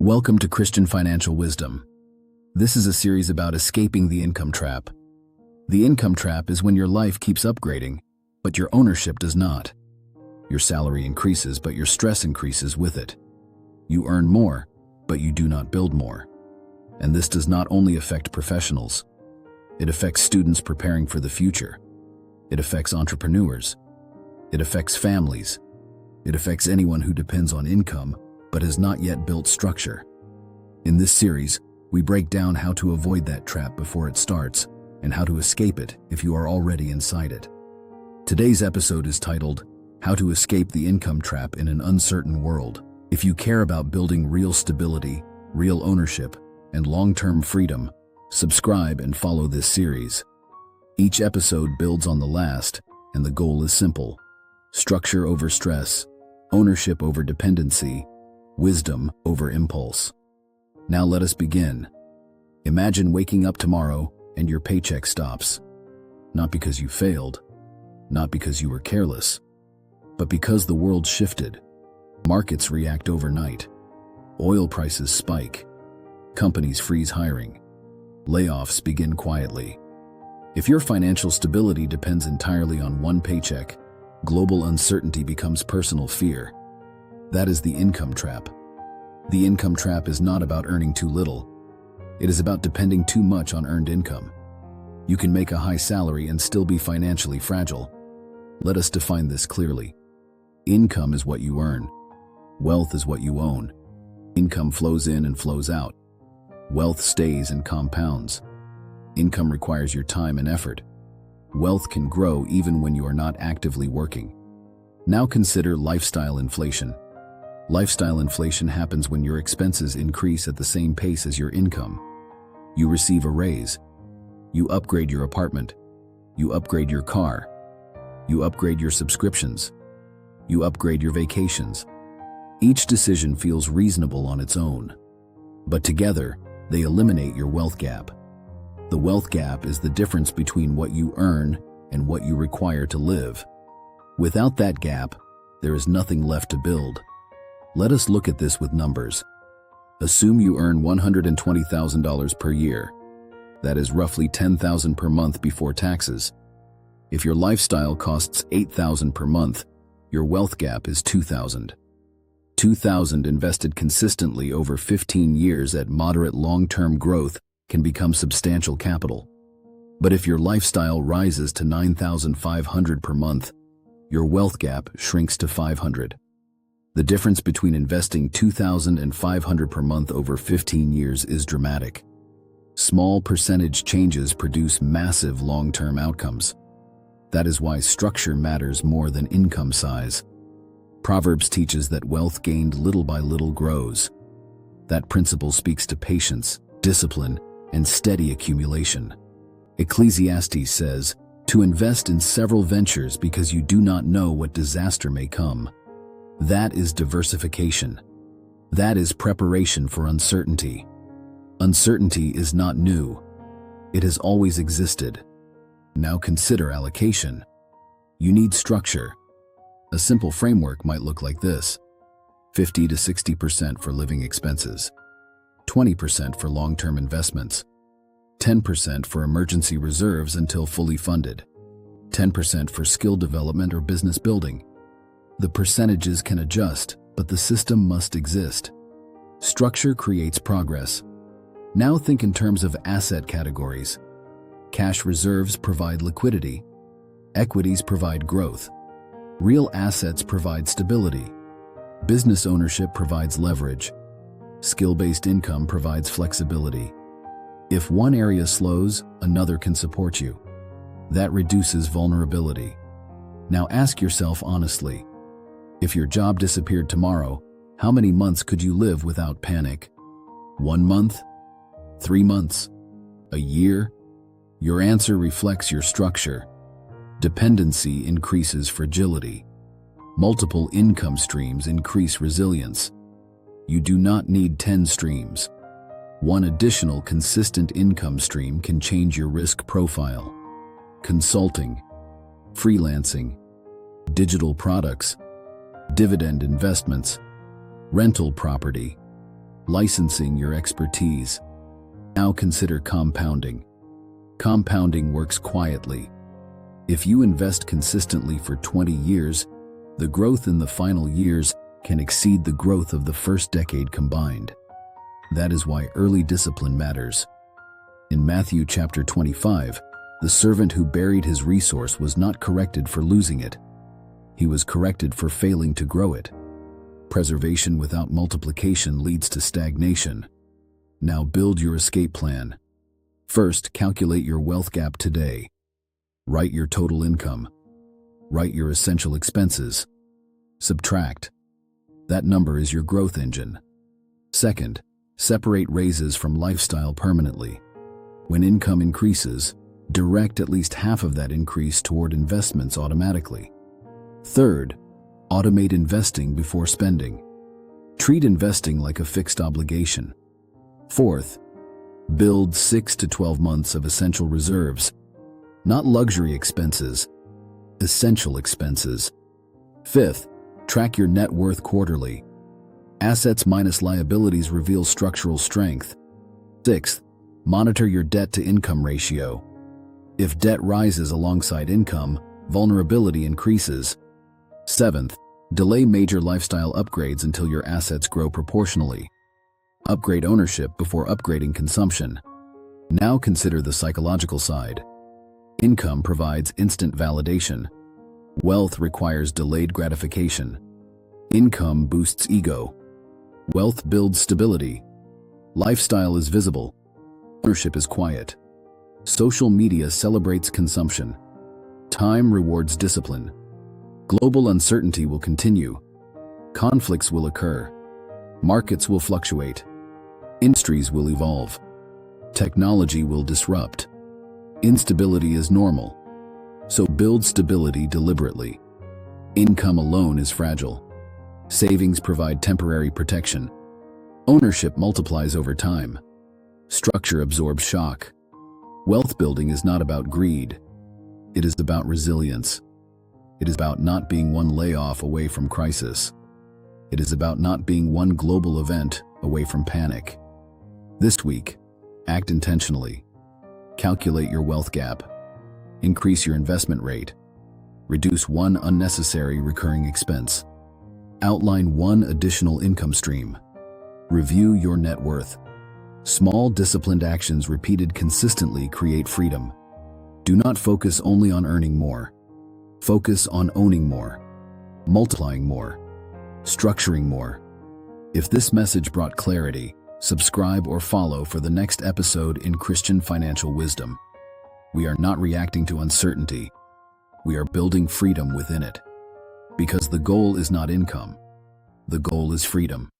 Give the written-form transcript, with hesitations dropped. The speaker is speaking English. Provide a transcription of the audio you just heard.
Welcome to Christian Financial Wisdom. This is a series about escaping the income trap. The income trap is when your life keeps upgrading, but your ownership does not. Your salary increases, but your stress increases with it. You earn more, but you do not build more. And this does not only affect professionals. It affects students preparing for the future. It affects entrepreneurs. It affects families. It affects anyone who depends on income but has not yet built structure. In this series, we break down how to avoid that trap before it starts and how to escape it if you are already inside it. Today's episode is titled, How to Escape the Income Trap in an Uncertain World. If you care about building real stability, real ownership, and long-term freedom, subscribe and follow this series. Each episode builds on the last, and the goal is simple. Structure over stress, ownership over dependency, wisdom over impulse. Now let us begin. Imagine waking up tomorrow and your paycheck stops. Not because you failed, not because you were careless, but because the world shifted. Markets react overnight. Oil prices spike. Companies freeze hiring. Layoffs begin quietly. If your financial stability depends entirely on one paycheck, global uncertainty becomes personal fear. That is the income trap. The income trap is not about earning too little. It is about depending too much on earned income. You can make a high salary and still be financially fragile. Let us define this clearly. Income is what you earn. Wealth is what you own. Income flows in and flows out. Wealth stays and compounds. Income requires your time and effort. Wealth can grow even when you are not actively working. Now consider lifestyle inflation. Lifestyle inflation happens when your expenses increase at the same pace as your income. You receive a raise. You upgrade your apartment. You upgrade your car. You upgrade your subscriptions. You upgrade your vacations. Each decision feels reasonable on its own. But together, they eliminate your wealth gap. The wealth gap is the difference between what you earn and what you require to live. Without that gap, there is nothing left to build. Let us look at this with numbers. Assume you earn $120,000 per year. That is roughly $10,000 per month before taxes. If your lifestyle costs $8,000 per month, your wealth gap is $2,000. $2,000 invested consistently over 15 years at moderate long-term growth can become substantial capital. But if your lifestyle rises to $9,500 per month, your wealth gap shrinks to $500. The difference between investing $2,000 and $500 per month over 15 years is dramatic. Small percentage changes produce massive long-term outcomes. That is why structure matters more than income size. Proverbs teaches that wealth gained little by little grows. That principle speaks to patience, discipline, and steady accumulation. Ecclesiastes says, to invest in several ventures because you do not know what disaster may come. That is diversification. That is preparation for uncertainty. Uncertainty is not new. It has always existed. Now consider allocation. You need structure. A simple framework might look like this: 50 to 60% for living expenses, 20% for long-term investments, 10% for emergency reserves until fully funded, 10% for skill development or business building. The percentages can adjust, but the system must exist. Structure creates progress. Now think in terms of asset categories. Cash reserves provide liquidity. Equities provide growth. Real assets provide stability. Business ownership provides leverage. Skill-based income provides flexibility. If one area slows, another can support you. That reduces vulnerability. Now ask yourself honestly, if your job disappeared tomorrow, how many months could you live without panic? 1 month? 3 months? A year? Your answer reflects your structure. Dependency increases fragility. Multiple income streams increase resilience. You do not need 10 streams. One additional consistent income stream can change your risk profile. Consulting, freelancing, digital products, dividend investments, rental property. licensing your expertise. Now consider compounding. Compounding works quietly. If you invest consistently for 20 years, the growth in the final years can exceed the growth of the first decade combined. That is why early discipline matters. In Matthew chapter 25, the servant who buried his resource was not corrected for losing it. He was corrected for failing to grow it. Preservation without multiplication leads to stagnation. Now build your escape plan. First, calculate your wealth gap today. Write your total income. Write your essential expenses. Subtract. That number is your growth engine. Second, separate raises from lifestyle permanently. When income increases, direct at least half of that increase toward investments automatically. Third, automate investing before spending. Treat investing like a fixed obligation. Fourth, build 6 to 12 months of essential reserves, not luxury expenses, essential expenses. Fifth, track your net worth quarterly. Assets minus liabilities reveal structural strength. Sixth, monitor your debt-to-income ratio. If debt rises alongside income, vulnerability increases. Seventh, delay major lifestyle upgrades until your assets grow proportionally. Upgrade ownership before upgrading consumption. Now consider the psychological side. Income provides instant validation. Wealth requires delayed gratification. Income boosts ego. Wealth builds stability. Lifestyle is visible. Ownership is quiet. Social media celebrates consumption. Time rewards discipline. Global uncertainty will continue. Conflicts will occur. Markets will fluctuate. Industries will evolve. Technology will disrupt. Instability is normal. So build stability deliberately. Income alone is fragile. Savings provide temporary protection. Ownership multiplies over time. Structure absorbs shock. Wealth building is not about greed. It is about resilience. It is about not being one layoff away from crisis. It is about not being one global event away from panic. This week, act intentionally. Calculate your wealth gap. Increase your investment rate. Reduce one unnecessary recurring expense. Outline one additional income stream. Review your net worth. Small, disciplined actions repeated consistently create freedom. Do not focus only on earning more. Focus on owning more, multiplying more, structuring more. If this message brought clarity, subscribe or follow for the next episode in Christian Financial Wisdom. We are not reacting to uncertainty. We are building freedom within it. Because the goal is not income. The goal is freedom.